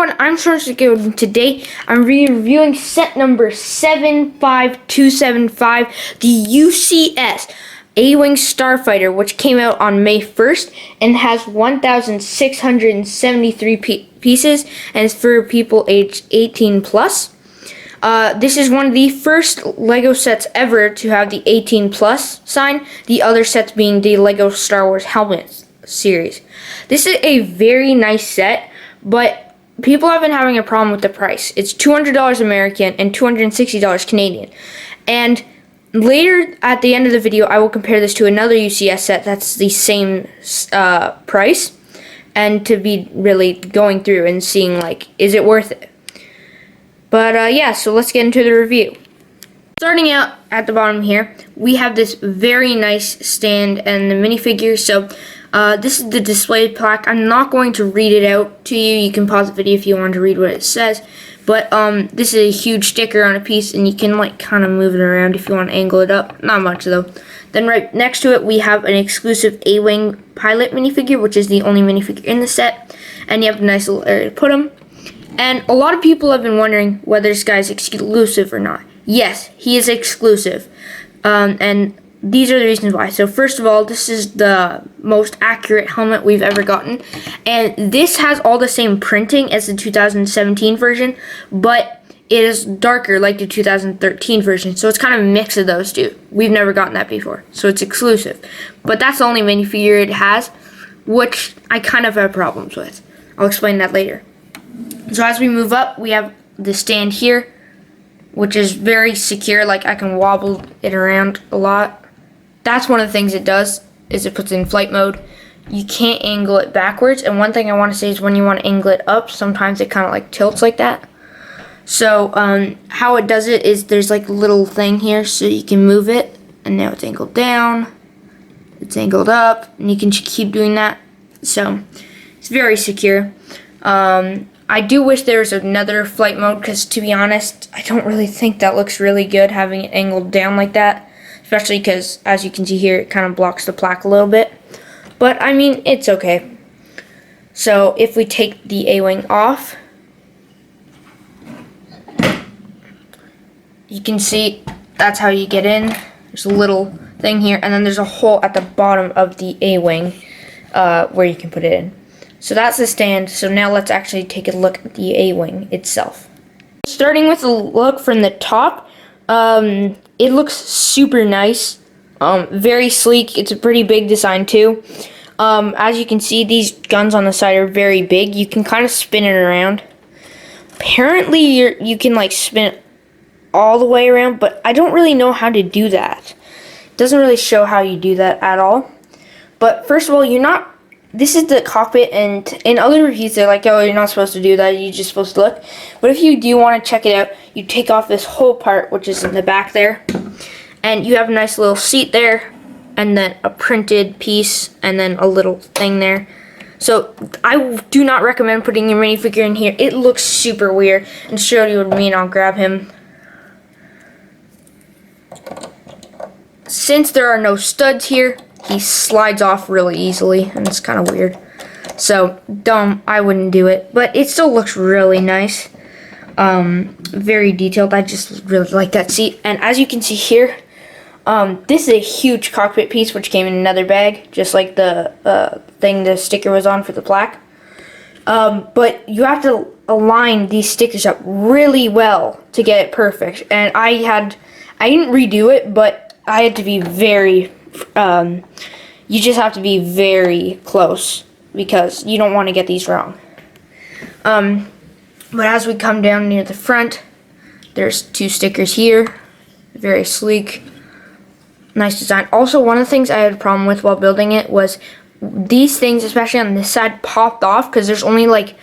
everyone, I'm StarFighter, and today I'm reviewing set number 75275, the UCS Awing StarFighter, which came out on May 1st and has 1,673 pieces and is for people aged 18 plus. This is one of the first LEGO sets ever to have the 18 plus sign, the other sets being the LEGO Star Wars helmet series. This is a very nice set, but people have been having a problem with the price. It's $200 American and $260 Canadian. And later at the end of the video, I will compare this to another UCS set that's the same price, and to be really going through and seeing, like, is it worth it? But yeah, so let's get into the review. Starting out at the bottom here, we have this very nice stand and the minifigure. So this is the display plaque. I'm not going to read it out to you. You can pause the video if you want to read what it says. But this is a huge sticker on a piece, and you can like kind of move it around if you want to angle it up. Not much though. Then right next to it, we have an exclusive Awing pilot minifigure, which is the only minifigure in the set. And you have a nice little area to put them. And a lot of people have been wondering whether this guy's exclusive or not. Yes, he is exclusive. And these are the reasons why. So first of all, this is the most accurate helmet we've ever gotten. And this has all the same printing as the 2017 version, but it is darker like the 2013 version. So it's kind of a mix of those two. We've never gotten that before. So it's exclusive. But that's the only minifigure it has, which I kind of have problems with. I'll explain that later. So as we move up, we have the stand here, which is very secure. Like, I can wobble it around a lot. That's one of the things it does, is it puts it in flight mode. You can't angle it backwards. And one thing I want to say is when you want to angle it up, sometimes it kind of like tilts like that. So how it does it is there's like a little thing here so you can move it. And now it's angled down. It's angled up. And you can keep doing that. So it's very secure. I do wish there was another flight mode, because to be honest, I don't really think that looks really good having it angled down like that. Especially because, as you can see here, it kind of blocks the plaque a little bit. But, I mean, it's okay. So, if we take the A-wing off, you can see that's how you get in. There's a little thing here, and then there's a hole at the bottom of the A-wing where you can put it in. So that's the stand. So now let's actually take a look at the A-wing itself. Starting with the look from the top, it looks super nice, very sleek. It's a pretty big design too. As you can see, these guns on the side are very big. You can kind of spin it around. Apparently you can like spin it all the way around, but I don't really know how to do that. It doesn't really show how you do that at all. But first of all, this is the cockpit, and in other reviews they're like, oh, you're not supposed to do that, you're just supposed to look. But if you do want to check it out, you take off this whole part, which is in the back there, and you have a nice little seat there, and then a printed piece, and then a little thing there. So I do not recommend putting your minifigure in here. It looks super weird. And to show you what I mean, I'll grab him. Since there are no studs here, he slides off really easily, and it's kind of weird. So, I wouldn't do it. But it still looks really nice. Very detailed. I just really like that seat. And as you can see here, this is a huge cockpit piece, which came in another bag, just like the thing the sticker was on for the plaque. But you have to align these stickers up really well to get it perfect. And I didn't redo it, but I had to be very... you just have to be very close, because you don't want to get these wrong. But as we come down near the front, there's two stickers here. Very sleek. Nice design. Also, one of the things I had a problem with while building it was these things, especially on this side, popped off, because there's only like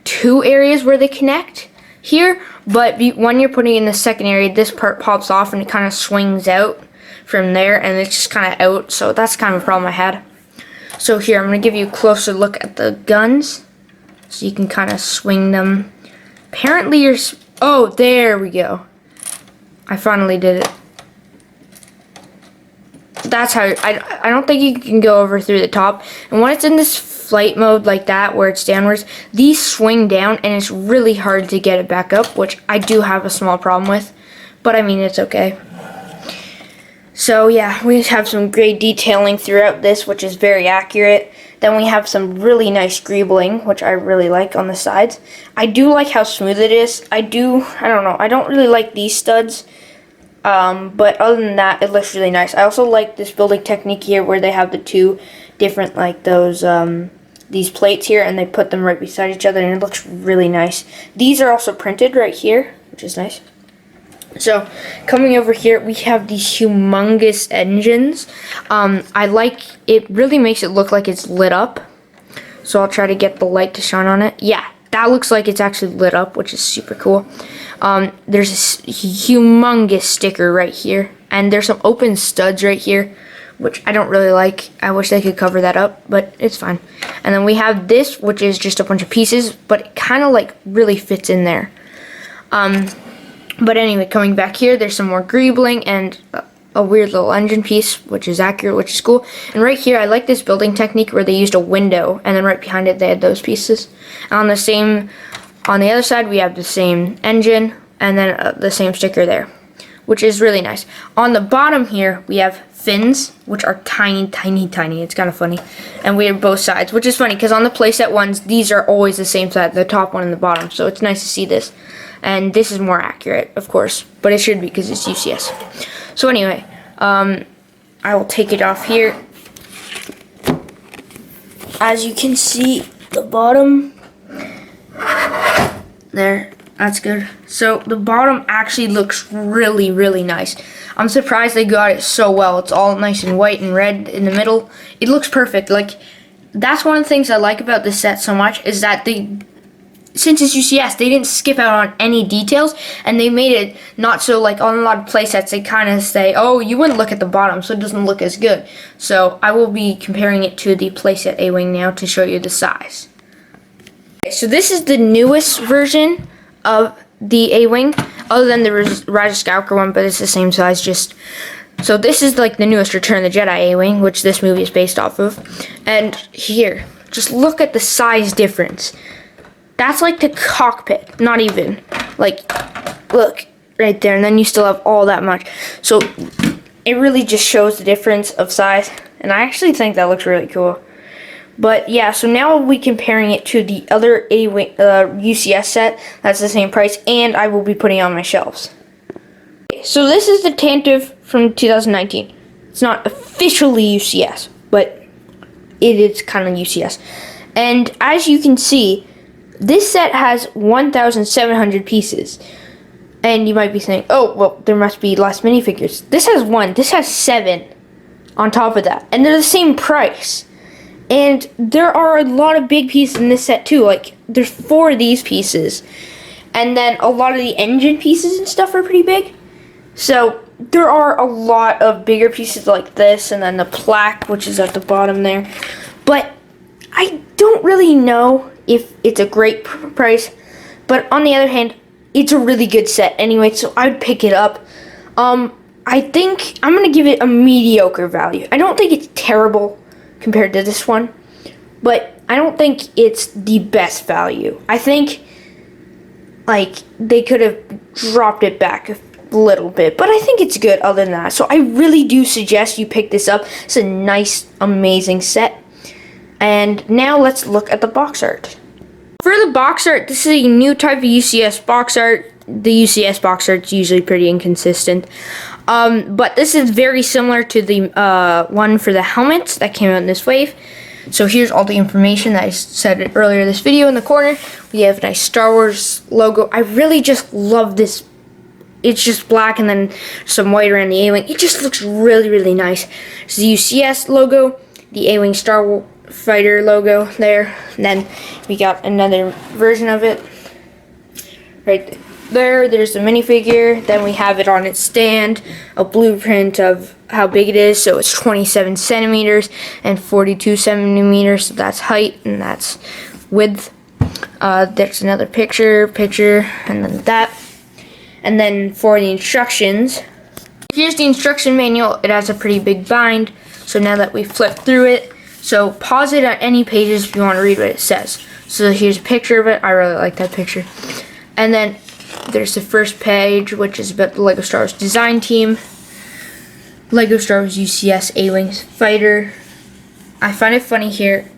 2 areas where they connect here. But when you're putting in the second area, this part pops off and it kind of swings out from there, and it's just kind of out. So that's kind of a problem I had. So here, I'm going to give you a closer look at the guns, so you can kind of swing them. Apparently oh, there we go. I finally did it. That's how, I don't think you can go over through the top. And when it's in this flight mode like that where it's downwards, these swing down and it's really hard to get it back up, which I do have a small problem with, but I mean, it's okay. So yeah, we have some great detailing throughout this, which is very accurate. Then we have some really nice greebling, which I really like on the sides. I do like how smooth it is. I don't know, I don't really like these studs. But other than that, it looks really nice. I also like this building technique here where they have the two different, like those, these plates here, and they put them right beside each other, and it looks really nice. These are also printed right here, which is nice. So, coming over here, we have these humongous engines. I like, it really makes it look like it's lit up. So I'll try to get the light to shine on it. Yeah, that looks like it's actually lit up, which is super cool. There's a humongous sticker right here, and there's some open studs right here, which I don't really like. I wish they could cover that up, but it's fine. And then we have this, which is just a bunch of pieces, but it kind of like really fits in there. But anyway, coming back here, there's some more greebling and a weird little engine piece, which is accurate, which is cool. And right here, I like this building technique where they used a window, and then right behind it, they had those pieces. And on the other side, we have the same engine, and then the same sticker there, which is really nice. On the bottom here, we have fins, which are tiny, tiny, tiny. It's kind of funny. And we have both sides, which is funny, because on the playset ones, these are always the same side, the top one and the bottom. So it's nice to see this. And this is more accurate, of course, but it should be because it's UCS. So anyway, I will take it off here. As you can see, the bottom, there, that's good. So the bottom actually looks really, really nice. I'm surprised they got it so well. It's all nice and white and red in the middle. It looks perfect. Like, that's one of the things I like about this set so much, is that since it's UCS, they didn't skip out on any details, and they made it not so, like, on a lot of playsets, they kind of say, oh, you wouldn't look at the bottom, so it doesn't look as good. So I will be comparing it to the playset Awing now to show you the size. Okay, so this is the newest version of the Awing, other than the Rise of Skywalker one, but it's the same size, so this is, like, the newest Return of the Jedi Awing, which this movie is based off of. And here, just look at the size difference. That's like the cockpit, not even. Like, look, right there, and then you still have all that much. So, it really just shows the difference of size, and I actually think that looks really cool. But, yeah, so now we'll be comparing it to the other UCS set. That's the same price, and I will be putting it on my shelves. So, this is the Tantive from 2019. It's not officially UCS, but it is kind of UCS. And, as you can see, this set has 1,700 pieces, and you might be saying, oh, well, there must be less minifigures. This has 1, this has 7 on top of that, and they're the same price. And there are a lot of big pieces in this set too, like, there's 4 of these pieces, and then a lot of the engine pieces and stuff are pretty big. So, there are a lot of bigger pieces like this, and then the plaque, which is at the bottom there. But I don't really know if it's a great price, but on the other hand, it's a really good set anyway, so I'd pick it up. I think I'm gonna give it a mediocre value. I don't think it's terrible compared to this one, but I don't think it's the best value. I think, like, they could have dropped it back a little bit, but I think it's good other than that. So I really do suggest you pick this up. It's a nice, amazing set. And now let's look at the box art. For the box art, this is a new type of UCS box art. The UCS box art is usually pretty inconsistent. But this is very similar to the one for the helmets that came out in this wave. So here's all the information that I said earlier in this video. In the corner, we have a nice Star Wars logo. I really just love this. It's just black and then some white around the A-Wing. It just looks really, really nice. It's the UCS logo, the Awing StarFighter logo there. And then we got another version of it right there. There's the minifigure. Then we have it on its stand, a blueprint of how big it is. So it's 27 centimeters and 42 centimeters. So that's height and that's width. There's another picture, and then that. And then for the instructions, here's the instruction manual. It has a pretty big bind. So now that we flip through it, So pause it at any pages if you want to read what it says. So here's a picture of it. I really like that picture. And then there's the first page, which is about the LEGO Star Wars design team. LEGO Star Wars UCS Awing Fighter. I find it funny here.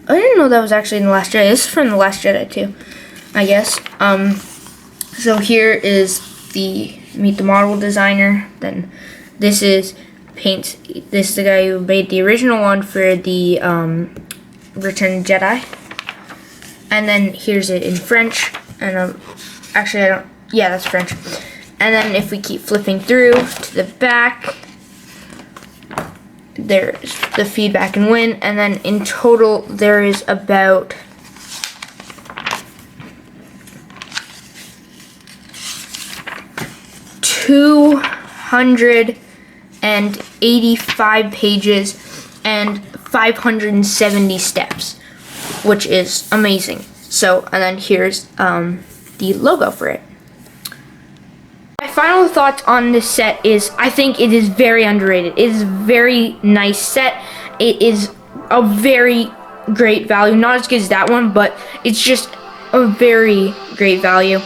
I didn't know that was actually in The Last Jedi. This is from The Last Jedi too, I guess. So here is the meet the model designer. Then this is paints. This is the guy who made the original one for the Return of the Jedi. And then here's it in French. And actually I don't. Yeah, that's French. And then if we keep flipping through to the back, there's the feedback and win. And then in total there is about 285 pages and 570 steps, which is amazing. So, and then here's the logo for it. My final thoughts on this set is I think it is very underrated. It is a very nice set. It is a very great value. Not as good as that one, but it's just a very great value.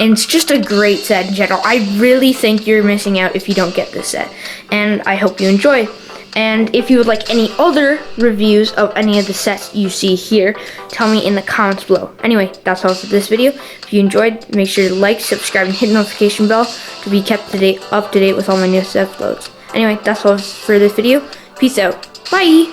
And it's just a great set in general. I really think you're missing out if you don't get this set. And I hope you enjoy. And if you would like any other reviews of any of the sets you see here, tell me in the comments below. Anyway, that's all for this video. If you enjoyed, make sure to like, subscribe, and hit the notification bell to be kept up to date with all my newest uploads. Anyway, that's all for this video. Peace out. Bye!